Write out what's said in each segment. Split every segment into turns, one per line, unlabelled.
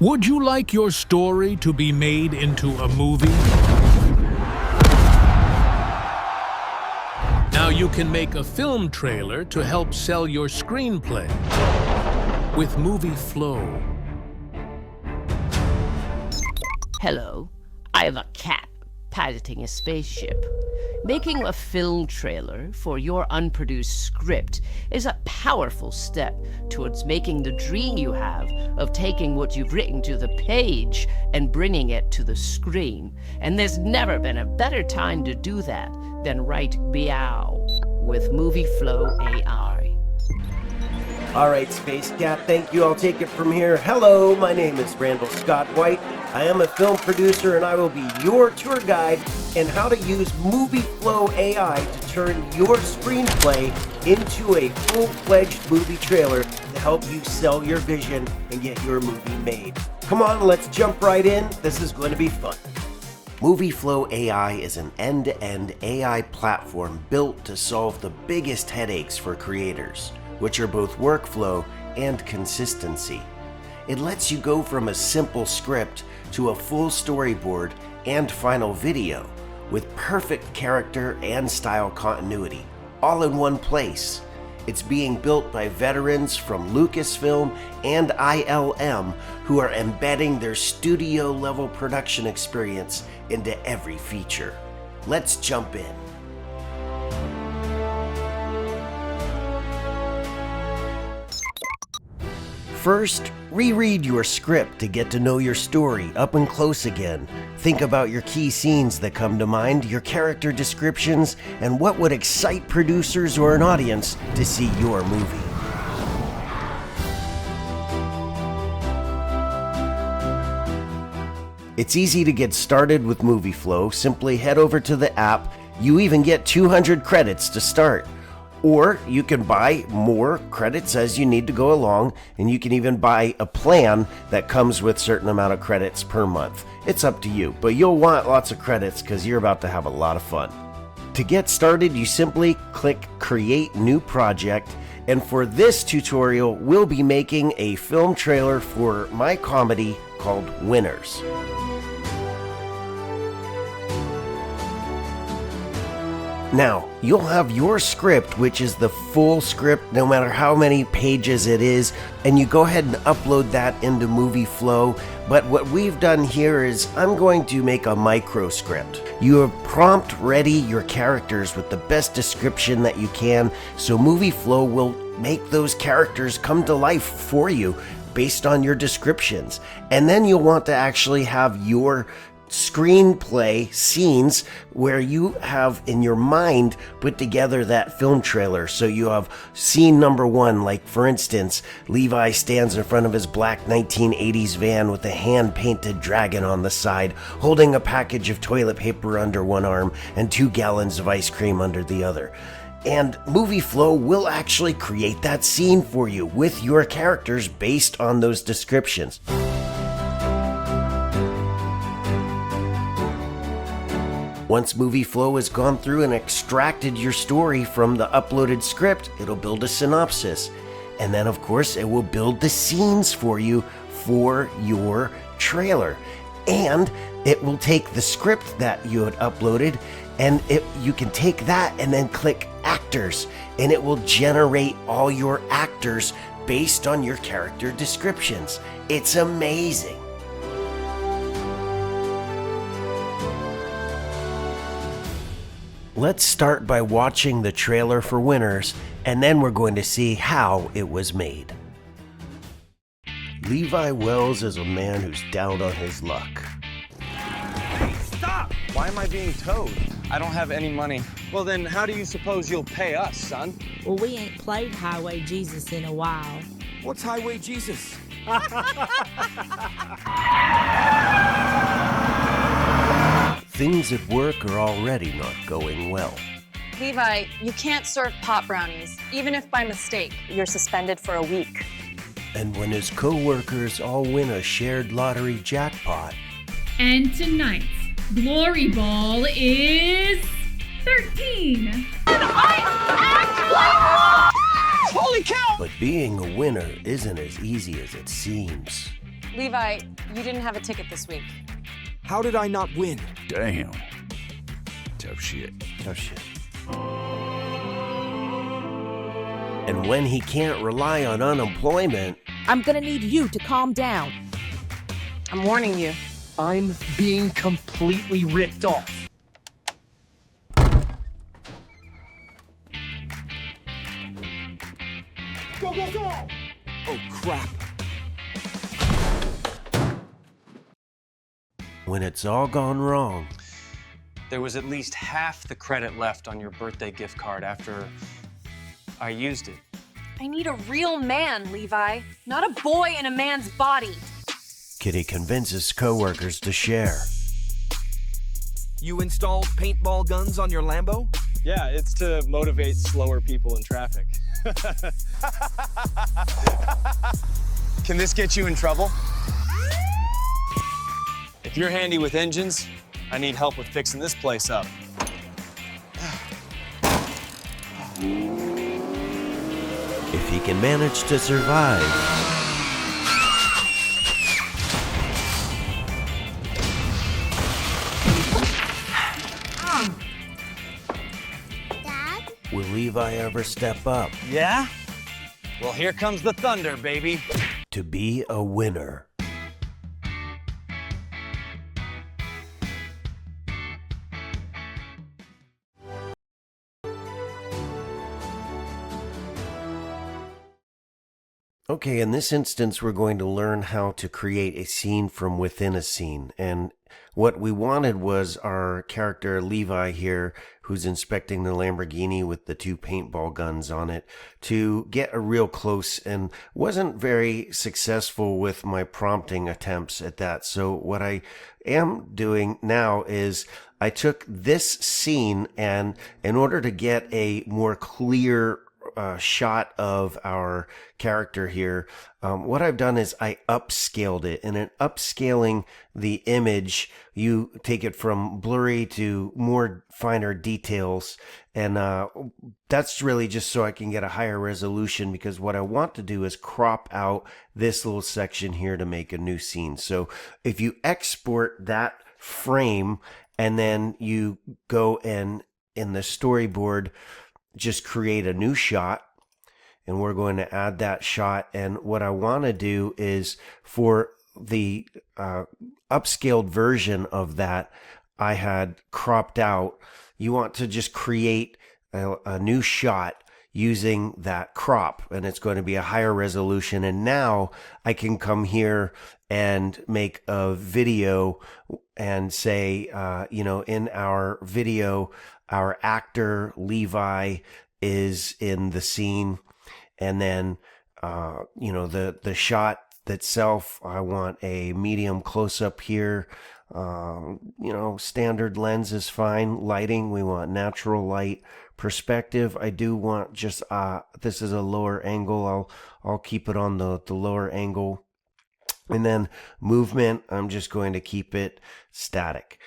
Would you like your story to be made into a movie? Now you can make a film trailer to help sell your screenplay with MovieFlo.
Hello, I have a cat piloting a spaceship. Making a film trailer for your unproduced script is a powerful step towards making the dream you have of taking what you've written to the page and bringing it to the screen. And there's never been a better time to do that than write meow with MovieFlo.AI.
All right, Space Cat, thank you. I'll take it from here. Hello, my name is Randall Scott White. I am a film producer, and I will be your tour guide in how to use MovieFlo.AI to turn your screenplay into a full-fledged movie trailer to help you sell your vision and get your movie made. Come on, let's jump right in. This is going to be fun. MovieFlo.AI is an end-to-end AI platform built to solve the biggest headaches for creators, which are both workflow and consistency. It lets you go from a simple script to a full storyboard and final video with perfect character and style continuity, all in one place. It's being built by veterans from Lucasfilm and ILM who are embedding their studio-level production experience into every feature. Let's jump in. First, reread your script to get to know your story up and close again. Think about your key scenes that come to mind, your character descriptions, and what would excite producers or an audience to see your movie. It's easy to get started with MovieFlo. Simply head over to the app. You even get 200 credits to start. Or you can buy more credits as you need to go along, and you can even buy a plan that comes with a certain amount of credits per month. It's up to you, but you'll want lots of credits because you're about to have a lot of fun. To get started, you simply click Create New Project, and for this tutorial, we'll be making a film trailer for my comedy called Winners. Now, you'll have your script, which is the full script, no matter how many pages it is, and you go ahead and upload that into MovieFlo. But what we've done here is I'm going to make a micro script. You have prompt ready your characters with the best description that you can, so MovieFlo will make those characters come to life for you based on your descriptions. And then you'll want to actually have your screenplay scenes where you have in your mind put together that film trailer. So you have scene number one, like for instance, Levi stands in front of his black 1980s van with a hand-painted dragon on the side, holding a package of toilet paper under one arm and 2 gallons of ice cream under the other. And MovieFlo will actually create that scene for you with your characters based on those descriptions. Once MovieFlo has gone through and extracted your story from the uploaded script, it'll build a synopsis. And then, of course, it will build the scenes for you for your trailer. And it will take the script that you had uploaded, and you can take that and then click Actors, and it will generate all your actors based on your character descriptions. It's amazing. Let's start by watching the trailer for Winners, and then we're going to see how it was made. Levi Wells is a man who's down on his luck.
Hey, stop! Why am I being towed? I don't have any money. Well, then how do you suppose you'll pay us, son?
Well, we ain't played Highway Jesus in a while.
What's Highway Jesus?
Things at work are already not going well.
Levi, you can't serve pot brownies, even if by mistake you're suspended for a week.
And when his co-workers all win a shared lottery jackpot.
And tonight's Glory Ball is 13.
Holy cow!
But being a winner isn't as easy as it seems.
Levi, you didn't have a ticket this week.
How did I not win?
Damn. Tough shit.
Tough shit. And when he can't rely on unemployment...
I'm gonna need you to calm down.
I'm warning you.
I'm being completely ripped off.
Go, go, go! Oh, crap.
When it's all gone wrong.
There was at least half the credit left on your birthday gift card after I used it.
I need a real man, Levi, not a boy in a man's body.
Kitty convinces coworkers to share.
You installed paintball guns on your Lambo?
Yeah, it's to motivate slower people in traffic. Can this get you in trouble? If you're handy with engines, I need help with fixing this place up.
If he can manage to survive.
Dad?
Will Levi ever step up?
Yeah? Well, here comes the thunder, baby.
To be a winner. Okay, in this instance, we're going to learn how to create a scene from within a scene. And what we wanted was our character Levi here, who's inspecting the Lamborghini with the two paintball guns on it, to get a real close, and wasn't very successful with my prompting attempts at that. So what I am doing now is I took this scene, and in order to get a more clear shot of our character here, what I've done is I upscaled it. And in upscaling the image, you take it from blurry to more finer details, and that's really just so I can get a higher resolution, because what I want to do is crop out this little section here to make a new scene. So if you export that frame and then you go and in the storyboard just create a new shot, and we're going to add that shot. And what I want to do is, for the upscaled version of that I had cropped out, you want to just create a new shot using that crop, and it's going to be a higher resolution. And now I can come here and make a video and say, in our video, our actor Levi is in the scene, and then the shot itself, I want a medium close up here. Standard lens is fine. Lighting, we want natural light. Perspective, I do want just this is a lower angle. I'll keep it on the lower angle. And then movement, I'm just going to keep it static.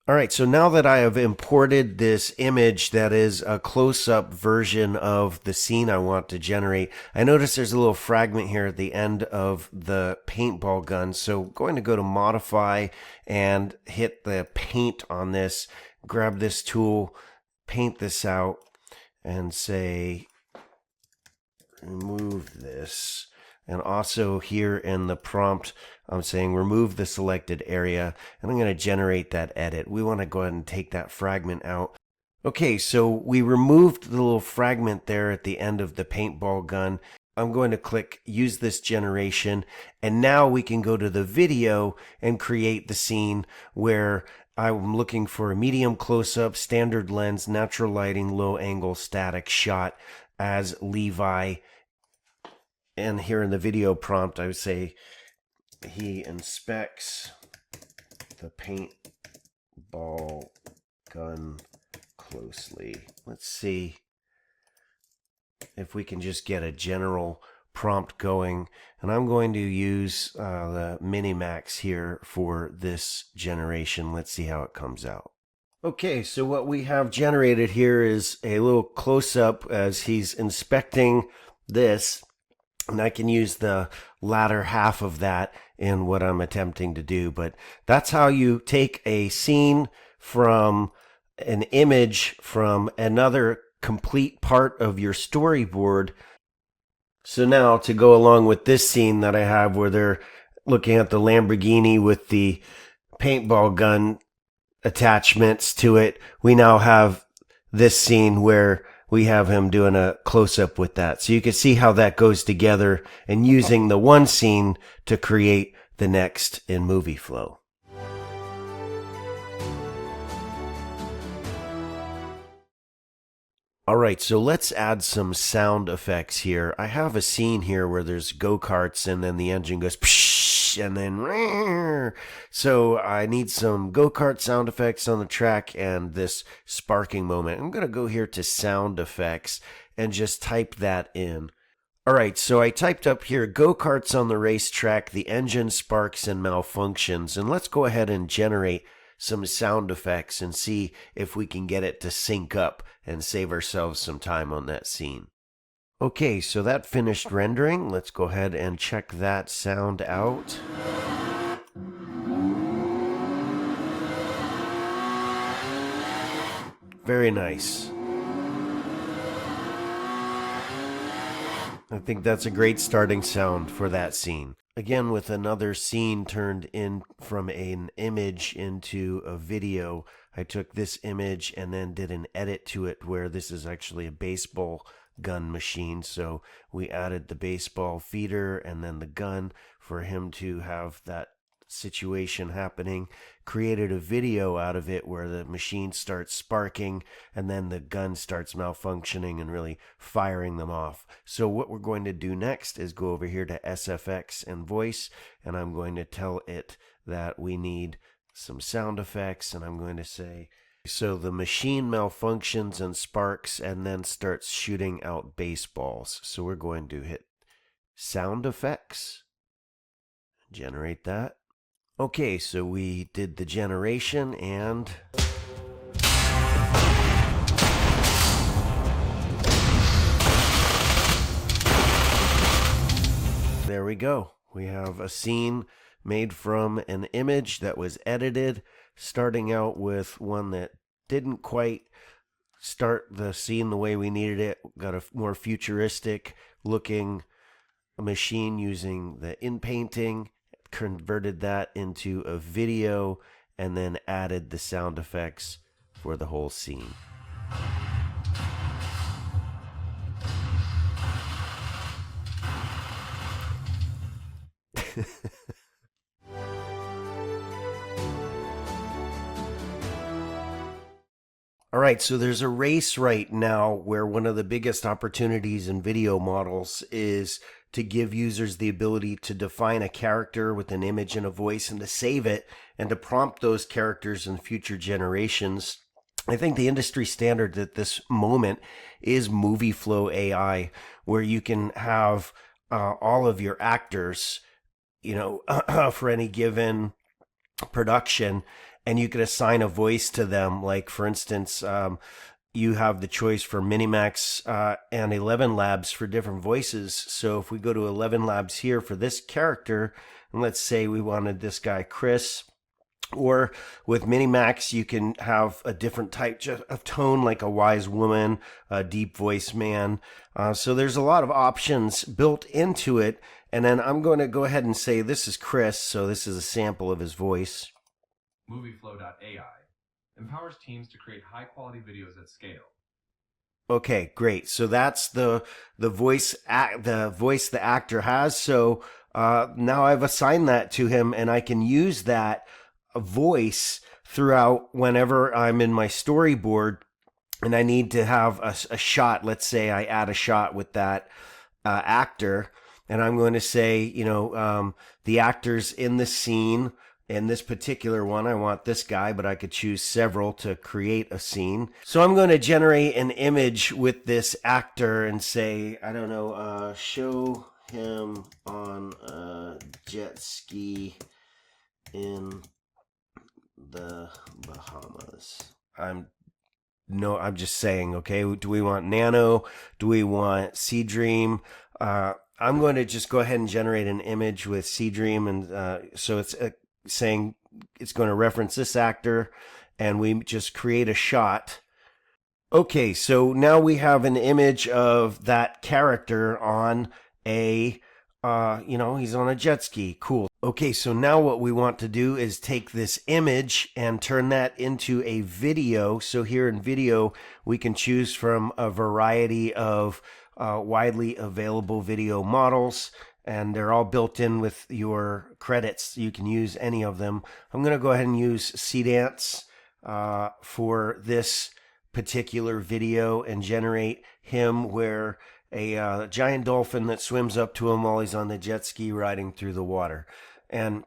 All right, so now that I have imported this image that is a close-up version of the scene I want to generate, I notice there's a little fragment here at the end of the paintball gun. So I'm going to go to Modify and hit the paint on this, grab this tool, paint this out, and say, remove this. And also here in the prompt, I'm saying remove the selected area, and I'm going to generate that edit. We want to go ahead and take that fragment out. Okay, so we removed the little fragment there at the end of the paintball gun. I'm going to click use this generation, and now we can go to the video and create the scene where I'm looking for a medium close-up, standard lens, natural lighting, low angle, static shot as Levi. And here in the video prompt, I would say he inspects the paintball gun closely. Let's see if we can just get a general prompt going. And I'm going to use the Minimax here for this generation. Let's see how it comes out. Okay, so what we have generated here is a little close-up as he's inspecting this. And I can use the latter half of that in what I'm attempting to do. But that's how you take a scene from an image from another complete part of your storyboard. So now to go along with this scene that I have where they're looking at the Lamborghini with the paintball gun attachments to it, we now have this scene where we have him doing a close-up with that. So you can see how that goes together and using the one scene to create the next in MovieFlo. All right, so let's add some sound effects here. I have a scene here where there's go-karts and then the engine goes psh, and then so I need some go-kart sound effects on the track and this sparking moment. I'm going to go here to sound effects and just type that in. All right, so I typed up here go-karts on the racetrack, the engine sparks and malfunctions, and let's go ahead and generate some sound effects and see if we can get it to sync up and save ourselves some time on that scene. Okay, so that finished rendering. Let's go ahead and check that sound out. Very nice. I think that's a great starting sound for that scene. Again, with another scene turned in from an image into a video, I took this image and then did an edit to it where this is actually a baseball gun machine. So we added the baseball feeder and then the gun for him to have that situation happening, created a video out of it where the machine starts sparking and then the gun starts malfunctioning and really firing them off. So what we're going to do next is go over here to SFX and voice, and I'm going to tell it that we need some sound effects, and I'm going to say, so the machine malfunctions and sparks and then starts shooting out baseballs. So we're going to hit sound effects, generate that. Okay, so we did the generation and there we go. We have a scene made from an image that was edited, starting out with one that didn't quite start the scene the way we needed it. Got a more futuristic looking machine using the in-painting, converted that into a video, and then added the sound effects for the whole scene. All right, so there's a race right now where one of the biggest opportunities in video models is to give users the ability to define a character with an image and a voice and to save it and to prompt those characters in future generations. I think the industry standard at this moment is MovieFlo.AI, where you can have all of your actors, for any given production, and you could assign a voice to them. Like, for instance, you have the choice for Minimax and 11 Labs for different voices. So if we go to 11 Labs here for this character, and let's say we wanted this guy Chris, or with Minimax, you can have a different type of tone, like a wise woman, a deep voice man. So there's a lot of options built into it. And then I'm going to go ahead and say this is Chris. So this is a sample of his voice.
MovieFlo.AI empowers teams to create high-quality videos at scale.
Okay, great. So that's the voice the actor has. So now I've assigned that to him, and I can use that voice throughout whenever I'm in my storyboard, and I need to have a shot. Let's say I add a shot with that actor, and I'm going to say, the actors in the scene. In this particular one, I want this guy, but I could choose several to create a scene. So I'm going to generate an image with this actor and say, I don't know, show him on a jet ski in the Bahamas. I'm just saying, okay, do we want Nano? Do we want Sea Dream? I'm going to just go ahead and generate an image with Seedream, and so it's saying it's going to reference this actor, and we just create a shot. Okay, so now we have an image of that character on a, he's on a jet ski. Cool. Okay, so now what we want to do is take this image and turn that into a video. So here in video, we can choose from a variety of widely available video models, and they're all built in with your credits. You can use any of them. I'm going to go ahead and use Seedance for this particular video and generate him where a giant dolphin that swims up to him while he's on the jet ski riding through the water. And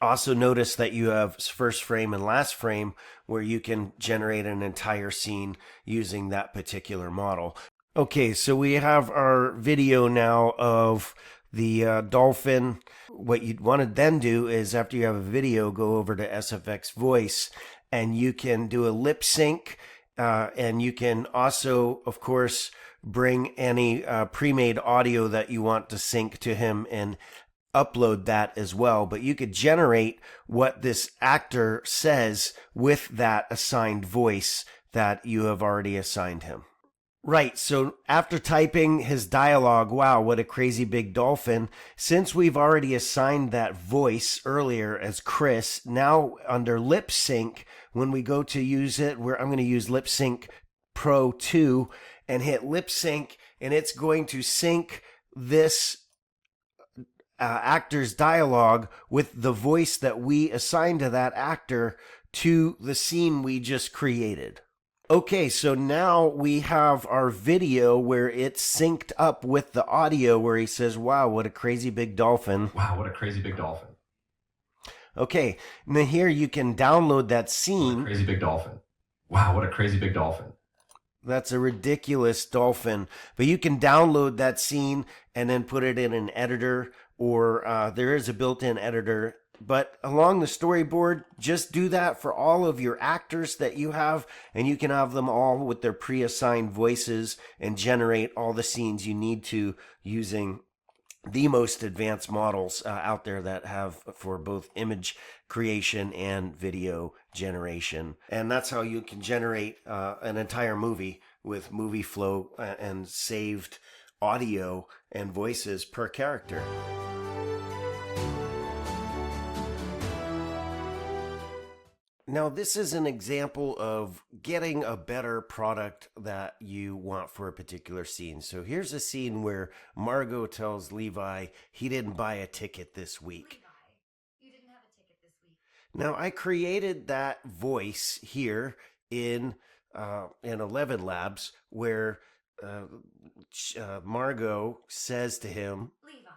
also notice that you have first frame and last frame where you can generate an entire scene using that particular model. Okay, so we have our video now of the dolphin. What you'd want to then do is, after you have a video, go over to SFX Voice, and you can do a lip sync, and you can also, of course, bring any pre-made audio that you want to sync to him and upload that as well. But you could generate what this actor says with that assigned voice that you have already assigned him. Right, so after typing his dialogue, wow, what a crazy big dolphin, since we've already assigned that voice earlier as Chris, now under lip sync, when we go to use it, I'm going to use Lip Sync Pro 2 and hit lip sync, and it's going to sync this actor's dialogue with the voice that we assigned to that actor to the scene we just created. Okay, so now we have our video where it's synced up with the audio where he says, wow, what a crazy big dolphin.
Wow, what a crazy big dolphin.
Okay, and then here you can download that scene.
What a crazy big dolphin. Wow, what a crazy big dolphin.
That's a ridiculous dolphin. But you can download that scene and then put it in an editor, or there is a built-in editor. But along the storyboard, just do that for all of your actors that you have, and you can have them all with their pre-assigned voices and generate all the scenes you need to using the most advanced models out there that have for both image creation and video generation. And that's how you can generate an entire movie with MovieFlo and saved audio and voices per character. Now, this is an example of getting a better product that you want for a particular scene. So here's a scene where Margot tells Levi he didn't buy a ticket this week.
Levi, you didn't have a ticket this week.
Now, I created that voice here in 11 Labs where Margot says to him,
Levi,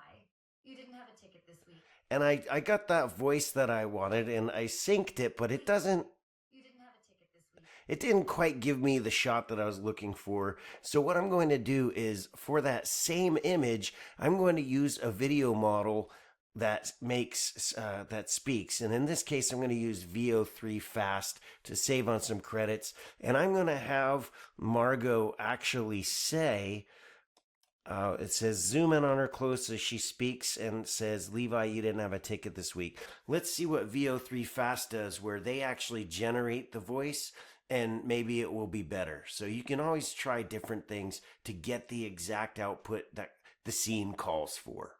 you didn't have a ticket this week.
And I got that voice that I wanted, and I synced it, but it doesn't...
You didn't have a ticket this week.
It didn't quite give me the shot that I was looking for. So what I'm going to do is, for that same image, I'm going to use a video model that that speaks. And in this case, I'm going to use VO3 Fast to save on some credits. And I'm going to have Margot actually say... it says zoom in on her close as she speaks and says, Levi, you didn't have a ticket this week. Let's see what VO3 Fast does, where they actually generate the voice, and maybe it will be better. So you can always try different things to get the exact output that the scene calls for.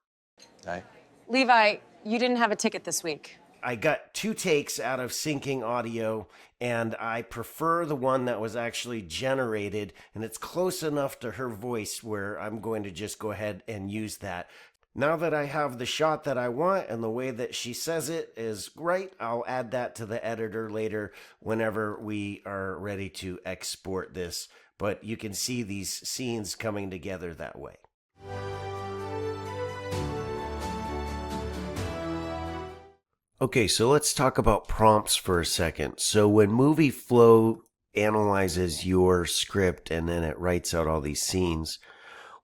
Hi.
Levi, you didn't have a ticket this week.
I got 2 takes out of syncing audio, and I prefer the one that was actually generated, and it's close enough to her voice where I'm going to just go ahead and use that. Now that I have the shot that I want and the way that she says it is right, I'll add that to the editor later whenever we are ready to export this. But you can see these scenes coming together that way. Okay, so let's talk about prompts for a second. So when MovieFlo analyzes your script and then it writes out all these scenes,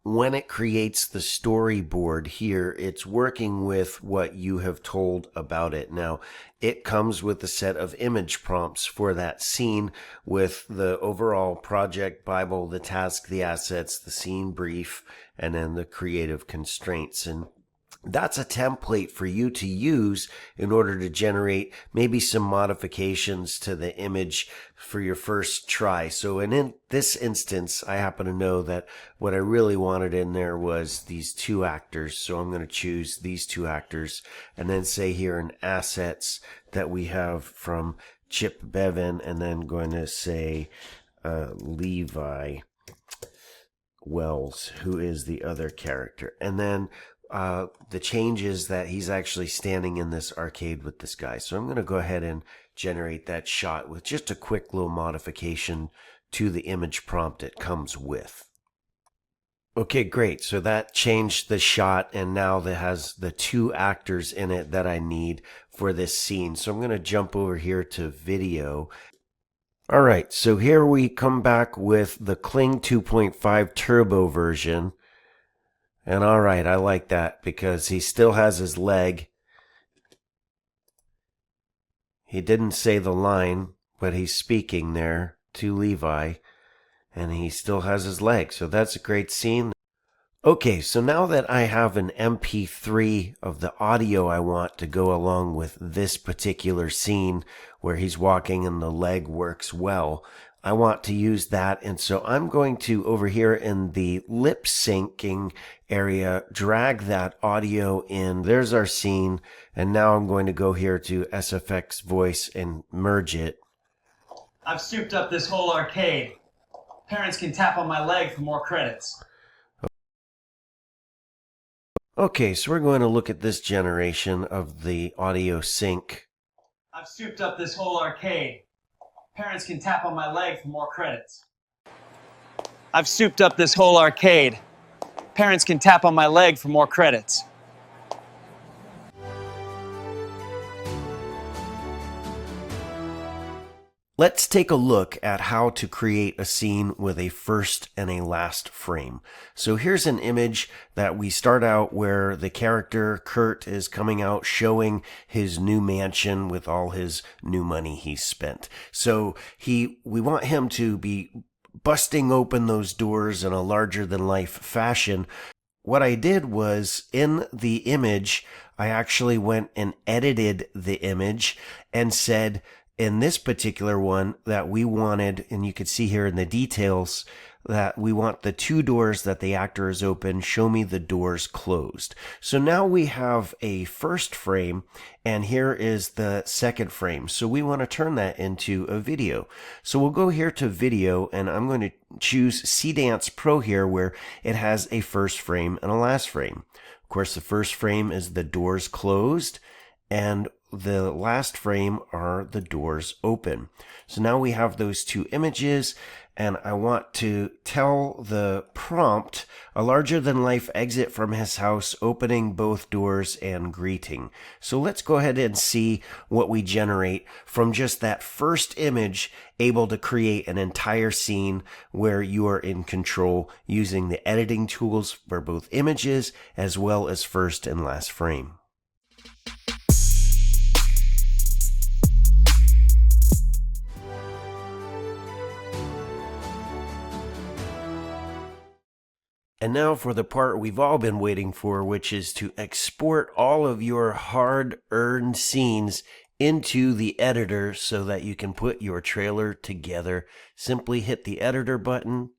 when it creates the storyboard here, it's working with what you have told about it. Now, it comes with a set of image prompts for that scene with the overall project Bible, the task, the assets, the scene brief, and then the creative constraints. And that's a template for you to use in order to generate maybe some modifications to the image for your first try. So in this instance, I happen to know that what I really wanted in there was these two actors. So I'm going to choose these two actors and then say here in assets that we have from Chip Bevan, and then going to say Levi Wells, who is the other character. And then the change is that he's actually standing in this arcade with this guy. So I'm going to go ahead and generate that shot with just a quick little modification to the image prompt it comes with. Okay, great. So that changed the shot, and now that has the two actors in it that I need for this scene. So I'm going to jump over here to video. All right, so here we come back with the Kling 2.5 turbo version. And all right, I like that because he still has his leg. He didn't say the line, but he's speaking there to Levi, and he still has his leg. So that's a great scene. Okay, so now that I have an MP3 of the audio I want to go along with this particular scene where he's walking and the leg works well, I want to use that. And so I'm going to, over here in the lip syncing area, drag that audio in. There's our scene. And now I'm going to go here to SFX voice and merge it.
I've souped up this whole arcade. Parents can tap on my leg for more credits.
Okay, so we're going to look at this generation of the audio sync.
I've souped up this whole arcade. Parents can tap on my leg for more credits. I've souped up this whole arcade. Parents can tap on my leg for more credits.
Let's take a look at how to create a scene with a first and a last frame. So here's an image that we start out where the character Kurt is coming out showing his new mansion with all his new money he's spent. So we want him to be busting open those doors in a larger than life fashion. What I did was in the image, I actually went and edited the image and said, in this particular one that we wanted, and you can see here in the details, that we want the two doors that the actor is open, show me the doors closed. So now we have a first frame, and here is the second frame. So we want to turn that into a video. So we'll go here to video, and I'm going to choose CDance Pro here, where it has a first frame and a last frame. Of course, the first frame is the doors closed, and the last frame are the doors open. So now we have those two images, and I want to tell the prompt a larger than life exit from his house, opening both doors and greeting. So let's go ahead and see what we generate from just that first image, able to create an entire scene where you are in control using the editing tools for both images as well as first and last frame. And now for the part we've all been waiting for, which is to export all of your hard-earned scenes into the editor so that you can put your trailer together. Simply hit the editor button.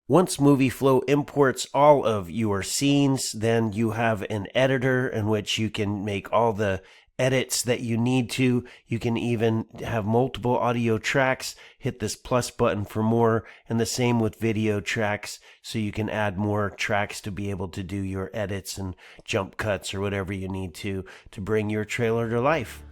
Once MovieFlo imports all of your scenes, then you have an editor in which you can make all the edits that you need to. You can even have multiple audio tracks. Hit this plus button for more, and the same with video tracks, so you can add more tracks to be able to do your edits and jump cuts or whatever you need to bring your trailer to life.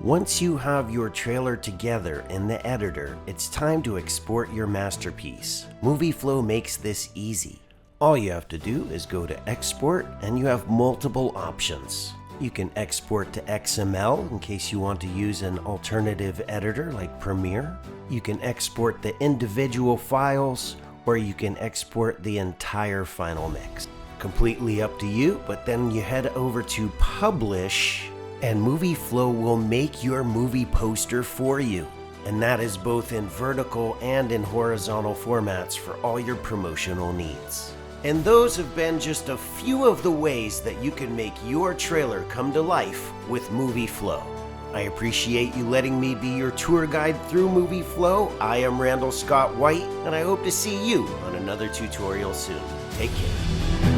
Once you have your trailer together in the editor, it's time to export your masterpiece. MovieFlo makes this easy. All you have to do is go to export, and you have multiple options. You can export to XML in case you want to use an alternative editor like Premiere. You can export the individual files, or you can export the entire final mix. Completely up to you, but then you head over to Publish, and MovieFlo will make your movie poster for you. And that is both in vertical and in horizontal formats for all your promotional needs. And those have been just a few of the ways that you can make your trailer come to life with MovieFlo. I appreciate you letting me be your tour guide through MovieFlo. I am Randall Scott White, and I hope to see you on another tutorial soon. Take care.